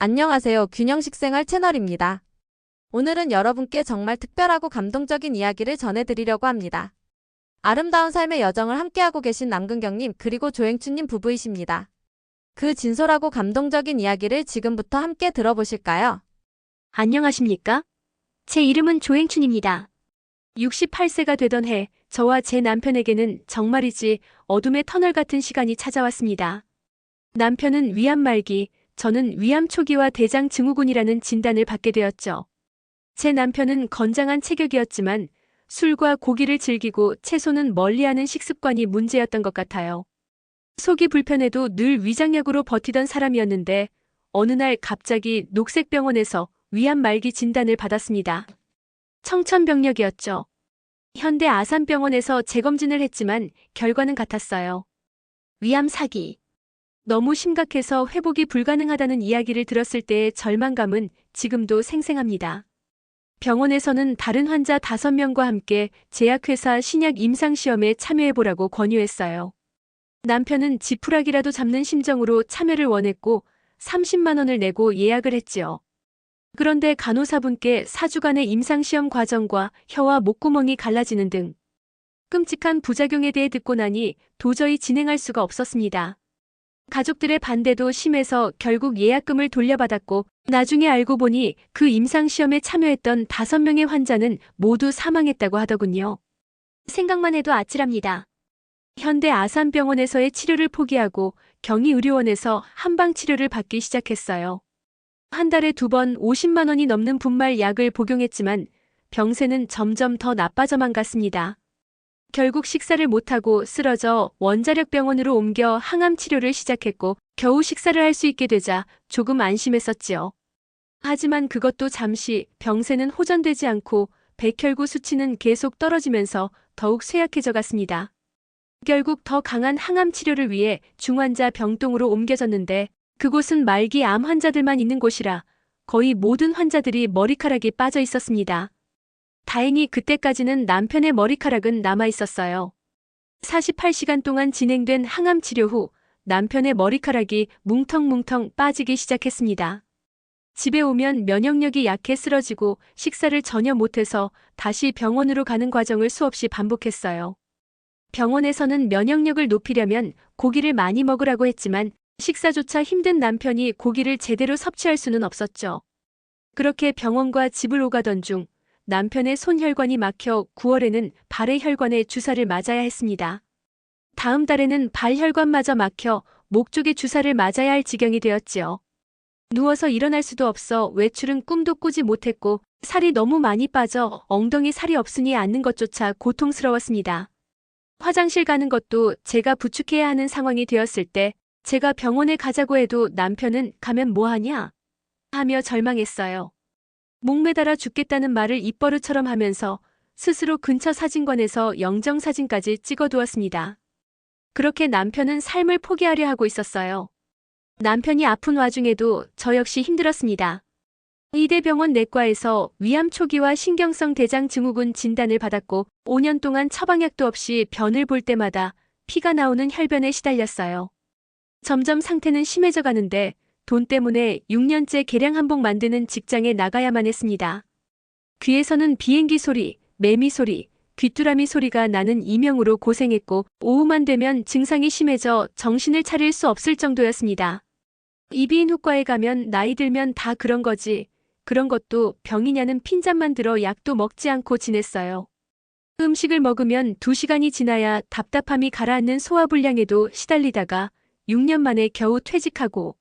안녕하세요. 균형식생활 채널입니다. 오늘은 여러분께 정말 특별하고 감동적인 이야기를 전해드리려고 합니다. 아름다운 삶의 여정을 함께하고 계신 남근경님 그리고 조행춘님 부부이십니다. 그 진솔하고 감동적인 이야기를 지금부터 함께 들어보실까요? 안녕하십니까? 제 이름은 조행춘입니다. 68세가 되던 해, 저와 제 남편에게는 정말이지 어둠의 터널 같은 시간이 찾아왔습니다. 남편은 위암 말기, 저는 위암 초기와 대장 증후군이라는 진단을 받게 되었죠. 제 남편은 건장한 체격이었지만 술과 고기를 즐기고 채소는 멀리하는 식습관이 문제였던 것 같아요. 속이 불편해도 늘 위장약으로 버티던 사람이었는데 어느 날 갑자기 녹색병원에서 위암 말기 진단을 받았습니다. 청천벽력이었죠. 현대 아산병원에서 재검진을 했지만 결과는 같았어요. 위암 사기. 너무 심각해서 회복이 불가능하다는 이야기를 들었을 때의 절망감은 지금도 생생합니다. 병원에서는 다른 환자 5명과 함께 제약회사 신약 임상시험에 참여해보라고 권유했어요. 남편은 지푸라기라도 잡는 심정으로 참여를 원했고 30만 원을 내고 예약을 했지요. 그런데 간호사분께 4주간의 임상시험 과정과 혀와 목구멍이 갈라지는 등 끔찍한 부작용에 대해 듣고 나니 도저히 진행할 수가 없었습니다. 가족들의 반대도 심해서 결국 예약금을 돌려받았고 나중에 알고 보니 그 임상시험에 참여했던 5명의 환자는 모두 사망했다고 하더군요. 생각만 해도 아찔합니다. 현대 아산병원에서의 치료를 포기하고 경희의료원에서 한방치료를 받기 시작했어요. 한 달에 2번 50만 원이 넘는 분말 약을 복용했지만 병세는 점점 더 나빠져만 갔습니다. 결국 식사를 못하고 쓰러져 원자력병원으로 옮겨 항암 치료를 시작했고 겨우 식사를 할 수 있게 되자 조금 안심했었지요. 하지만 그것도 잠시 병세는 호전되지 않고 백혈구 수치는 계속 떨어지면서 더욱 쇠약해져 갔습니다. 결국 더 강한 항암 치료를 위해 중환자 병동으로 옮겨졌는데 그곳은 말기 암 환자들만 있는 곳이라 거의 모든 환자들이 머리카락이 빠져 있었습니다. 다행히 그때까지는 남편의 머리카락은 남아 있었어요. 48시간 동안 진행된 항암 치료 후 남편의 머리카락이 뭉텅뭉텅 빠지기 시작했습니다. 집에 오면 면역력이 약해 쓰러지고 식사를 전혀 못해서 다시 병원으로 가는 과정을 수없이 반복했어요. 병원에서는 면역력을 높이려면 고기를 많이 먹으라고 했지만 식사조차 힘든 남편이 고기를 제대로 섭취할 수는 없었죠. 그렇게 병원과 집을 오가던 중 남편의 손혈관이 막혀 9월에는 발의 혈관에 주사를 맞아야 했습니다. 다음 달에는 발혈관마저 막혀 목 쪽에 주사를 맞아야 할 지경이 되었지요. 누워서 일어날 수도 없어 외출은 꿈도 꾸지 못했고 살이 너무 많이 빠져 엉덩이 살이 없으니 앉는 것조차 고통스러웠습니다. 화장실 가는 것도 제가 부축해야 하는 상황이 되었을 때 제가 병원에 가자고 해도 남편은 가면 뭐하냐? 하며 절망했어요. 목매달아 죽겠다는 말을 입버릇처럼 하면서 스스로 근처 사진관에서 영정사진까지 찍어두었습니다. 그렇게 남편은 삶을 포기하려 하고 있었어요. 남편이 아픈 와중에도 저 역시 힘들었습니다. 의대병원 내과에서 위암 초기와 신경성 대장 증후군 진단을 받았고 5년 동안 처방약도 없이 변을 볼 때마다 피가 나오는 혈변에 시달렸어요. 점점 상태는 심해져 가는데 돈 때문에 6년째 계량 한복 만드는 직장에 나가야만 했습니다. 귀에서는 비행기 소리, 매미 소리, 귀뚜라미 소리가 나는 이명으로 고생했고 오후만 되면 증상이 심해져 정신을 차릴 수 없을 정도였습니다. 이비인후과에 가면 나이 들면 다 그런 거지. 그런 것도 병이냐는 핀잔만 들어 약도 먹지 않고 지냈어요. 음식을 먹으면 2시간이 지나야 답답함이 가라앉는 소화불량에도 시달리다가 6년 만에 겨우 퇴직하고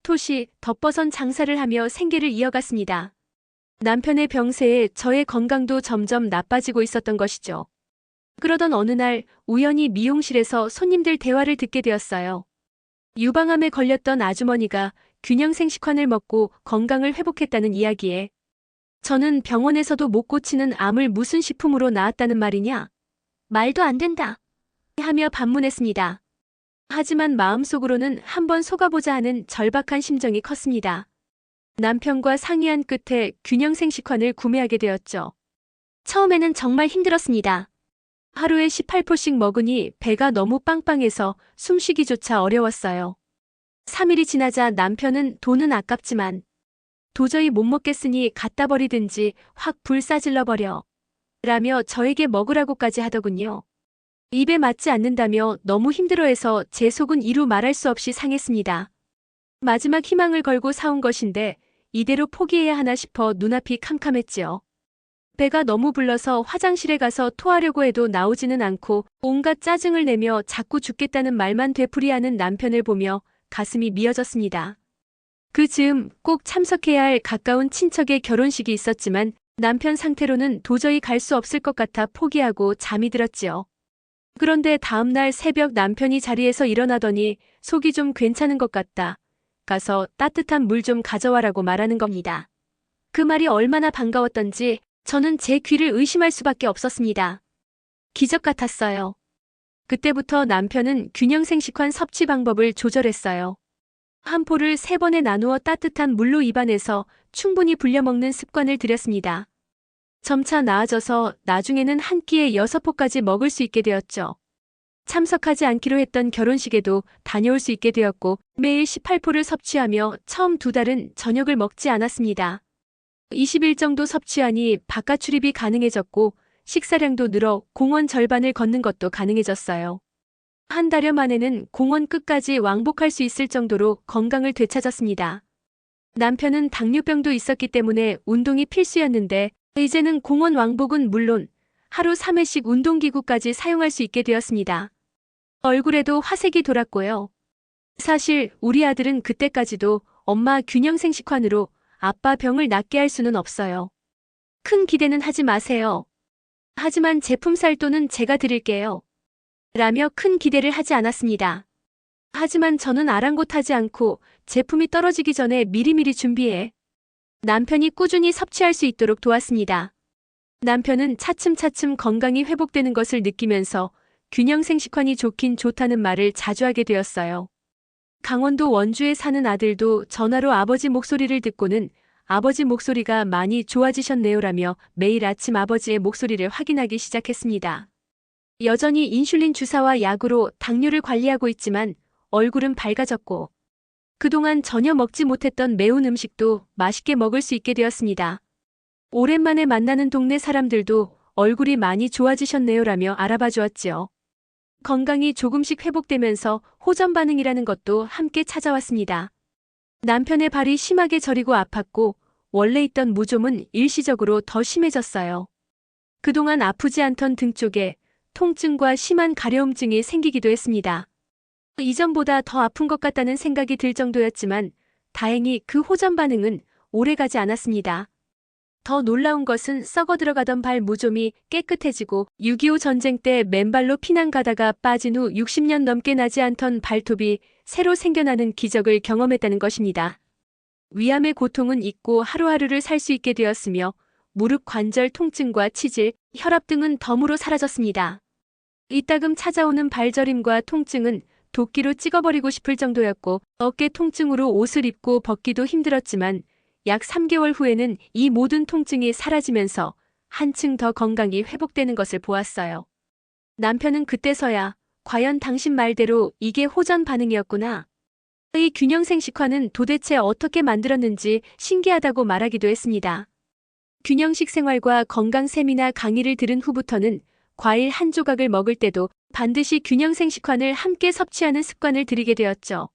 토시, 덧버선 장사를 하며 생계를 이어갔습니다. 남편의 병세에 저의 건강도 점점 나빠지고 있었던 것이죠. 그러던 어느 날 우연히 미용실에서 손님들 대화를 듣게 되었어요. 유방암에 걸렸던 아주머니가 균형생식환을 먹고 건강을 회복했다는 이야기에 저는 병원에서도 못 고치는 암을 무슨 식품으로 나았다는 말이냐? 말도 안 된다. 하며 반문했습니다. 하지만 마음속으로는 한번 속아보자 하는 절박한 심정이 컸습니다. 남편과 상의한 끝에 균형생식환을 구매하게 되었죠. 처음에는 정말 힘들었습니다. 하루에 18포씩 먹으니 배가 너무 빵빵해서 숨쉬기조차 어려웠어요. 3일이 지나자 남편은 돈은 아깝지만 도저히 못 먹겠으니 갖다 버리든지 확 불 싸질러 버려. 라며 저에게 먹으라고까지 하더군요. 입에 맞지 않는다며 너무 힘들어해서 제 속은 이루 말할 수 없이 상했습니다. 마지막 희망을 걸고 사온 것인데 이대로 포기해야 하나 싶어 눈앞이 캄캄했지요. 배가 너무 불러서 화장실에 가서 토하려고 해도 나오지는 않고 온갖 짜증을 내며 자꾸 죽겠다는 말만 되풀이하는 남편을 보며 가슴이 미어졌습니다. 그 즈음 꼭 참석해야 할 가까운 친척의 결혼식이 있었지만 남편 상태로는 도저히 갈 수 없을 것 같아 포기하고 잠이 들었지요. 그런데 다음날 새벽 남편이 자리에서 일어나더니 속이 좀 괜찮은 것 같다. 가서 따뜻한 물 좀 가져와라고 말하는 겁니다. 그 말이 얼마나 반가웠던지 저는 제 귀를 의심할 수밖에 없었습니다. 기적 같았어요. 그때부터 남편은 균형생식환 섭취 방법을 조절했어요. 한 포를 3번에 나누어 따뜻한 물로 입안에서 충분히 불려 먹는 습관을 들였습니다. 점차 나아져서 나중에는 한 끼에 6포까지 먹을 수 있게 되었죠. 참석하지 않기로 했던 결혼식에도 다녀올 수 있게 되었고 매일 18포를 섭취하며 처음 2달은 저녁을 먹지 않았습니다. 20일 정도 섭취하니 바깥 출입이 가능해졌고 식사량도 늘어 공원 절반을 걷는 것도 가능해졌어요. 한 달여 만에는 공원 끝까지 왕복할 수 있을 정도로 건강을 되찾았습니다. 남편은 당뇨병도 있었기 때문에 운동이 필수였는데 이제는 공원 왕복은 물론 하루 3회씩 운동기구까지 사용할 수 있게 되었습니다. 얼굴에도 화색이 돌았고요. 사실 우리 아들은 그때까지도 엄마 균형생식환으로 아빠 병을 낫게 할 수는 없어요. 큰 기대는 하지 마세요. 하지만 제품 살 돈은 제가 드릴게요. 라며 큰 기대를 하지 않았습니다. 하지만 저는 아랑곳하지 않고 제품이 떨어지기 전에 미리미리 준비해 남편이 꾸준히 섭취할 수 있도록 도왔습니다. 남편은 차츰차츰 건강이 회복되는 것을 느끼면서 균형생식환이 좋긴 좋다는 말을 자주 하게 되었어요. 강원도 원주에 사는 아들도 전화로 아버지 목소리를 듣고는 아버지 목소리가 많이 좋아지셨네요라며 매일 아침 아버지의 목소리를 확인하기 시작했습니다. 여전히 인슐린 주사와 약으로 당뇨를 관리하고 있지만 얼굴은 밝아졌고 그동안 전혀 먹지 못했던 매운 음식도 맛있게 먹을 수 있게 되었습니다. 오랜만에 만나는 동네 사람들도 얼굴이 많이 좋아지셨네요라며 알아봐 주었지요. 건강이 조금씩 회복되면서 호전 반응이라는 것도 함께 찾아왔습니다. 남편의 발이 심하게 저리고 아팠고 원래 있던 무좀은 일시적으로 더 심해졌어요. 그동안 아프지 않던 등 쪽에 통증과 심한 가려움증이 생기기도 했습니다. 이전보다 더 아픈 것 같다는 생각이 들 정도였지만 다행히 그 호전 반응은 오래가지 않았습니다. 더 놀라운 것은 썩어 들어가던 발 무좀이 깨끗해지고 6.25 전쟁 때 맨발로 피난 가다가 빠진 후 60년 넘게 나지 않던 발톱이 새로 생겨나는 기적을 경험했다는 것입니다. 위암의 고통은 잊고 하루하루를 살 수 있게 되었으며 무릎 관절 통증과 치질, 혈압 등은 덤으로 사라졌습니다. 이따금 찾아오는 발저림과 통증은 도끼로 찍어버리고 싶을 정도였고 어깨 통증으로 옷을 입고 벗기도 힘들었지만 약 3개월 후에는 이 모든 통증이 사라지면서 한층 더 건강이 회복되는 것을 보았어요. 남편은 그때서야 과연 당신 말대로 이게 호전 반응이었구나. 이 균형생식환은 도대체 어떻게 만들었는지 신기하다고 말하기도 했습니다. 균형식 생활과 건강 세미나 강의를 들은 후부터는 과일 한 조각을 먹을 때도 반드시 균형생식환을 함께 섭취하는 습관을 들이게 되었죠.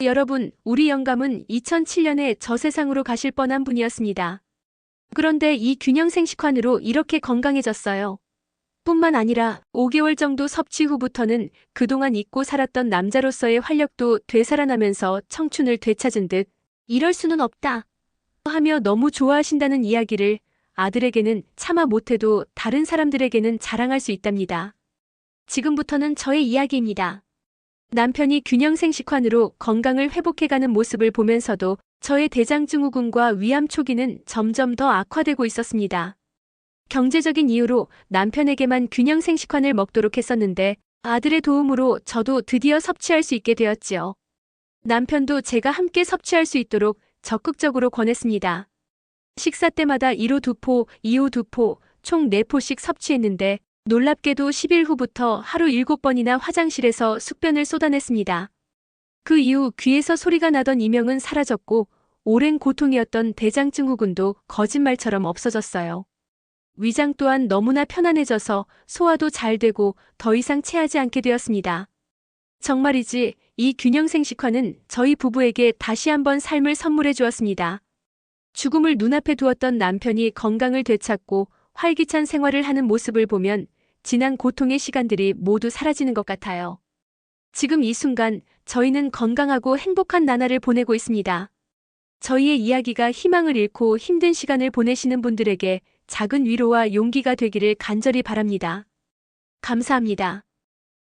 여러분, 우리 영감은 2007년에 저 세상으로 가실 뻔한 분이었습니다. 그런데 이 균형생식환으로 이렇게 건강해졌어요. 뿐만 아니라 5개월 정도 섭취 후부터는 그동안 잊고 살았던 남자로서의 활력도 되살아나면서 청춘을 되찾은 듯 이럴 수는 없다 하며 너무 좋아하신다는 이야기를 아들에게는 차마 못해도 다른 사람들에게는 자랑할 수 있답니다. 지금부터는 저의 이야기입니다. 남편이 균형생식환으로 건강을 회복해가는 모습을 보면서도 저의 대장증후군과 위암 초기는 점점 더 악화되고 있었습니다. 경제적인 이유로 남편에게만 균형생식환을 먹도록 했었는데 아들의 도움으로 저도 드디어 섭취할 수 있게 되었지요. 남편도 제가 함께 섭취할 수 있도록 적극적으로 권했습니다. 식사 때마다 1호 2포, 2호 2포, 총 4포씩 섭취했는데 놀랍게도 10일 후부터 하루 7번이나 화장실에서 숙변을 쏟아냈습니다. 그 이후 귀에서 소리가 나던 이명은 사라졌고 오랜 고통이었던 대장증 후군도 거짓말처럼 없어졌어요. 위장 또한 너무나 편안해져서 소화도 잘 되고 더 이상 체하지 않게 되었습니다. 정말이지 이 균형생식화는 저희 부부에게 다시 한번 삶을 선물해 주었습니다. 죽음을 눈앞에 두었던 남편이 건강을 되찾고 활기찬 생활을 하는 모습을 보면 지난 고통의 시간들이 모두 사라지는 것 같아요. 지금 이 순간 저희는 건강하고 행복한 나날을 보내고 있습니다. 저희의 이야기가 희망을 잃고 힘든 시간을 보내시는 분들에게 작은 위로와 용기가 되기를 간절히 바랍니다. 감사합니다.